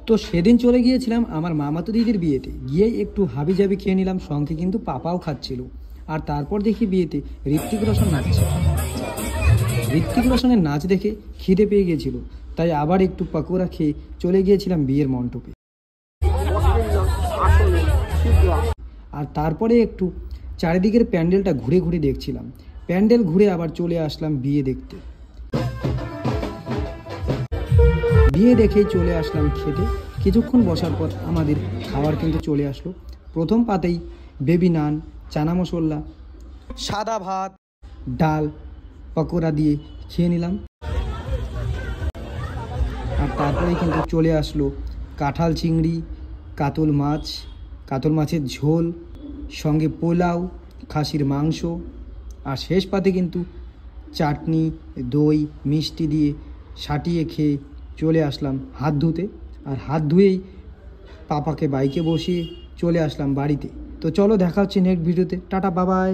তো সেদিন চলে গিয়েছিলাম আমার মামাতো দিদির বিয়েতে, গিয়ে একটু হাবিজাবি খেয়ে নিলাম, সঙ্গে কিন্তু পাপাও খাচ্ছিল। আর তারপর দেখি বিয়েতে ঋত্বিক রোশন নাচছে। ঋত্বিক রোশনের নাচ দেখে খিদে পেয়ে গিয়েছিল, তাই আবার একটু পাকোড়া খেয়ে চলে গিয়েছিলাম বিয়ের মণ্ডপে। আর তারপরে একটু চারিদিকের প্যান্ডেলটা ঘুরে ঘুরে দেখছিলাম। প্যান্ডেল ঘুরে আবার চলে আসলাম বিয়ে দেখতে। বিয়ে দেখেই চলে আসলাম খেতে। কিছুক্ষণ বসার পর আমাদের খাবার কিন্তু চলে আসলো। প্রথম পাতেই বেবি নান, চানা মশলা, সাদা ভাত, ডাল, পকোড়া দিয়ে খেয়ে নিলাম। আর তারপরেই কিন্তু চলে আসলো কাঁঠাল চিংড়ি, কাতল মাছ, কাতল মাছের ঝোল, সঙ্গে পোলাও, খাসির মাংস। আর শেষ পাতে কিন্তু চাটনি, দই, মিষ্টি দিয়ে সাটিয়ে খেয়ে চলে আসলাম হাত ধুতে। আর হাত ধুয়েই পাপাকে বাইকে বসিয়ে চলে আসলাম বাড়িতে। তো চলো দেখা হচ্ছে নেক্সট ভিডিওতে। টাটা, বাবাই।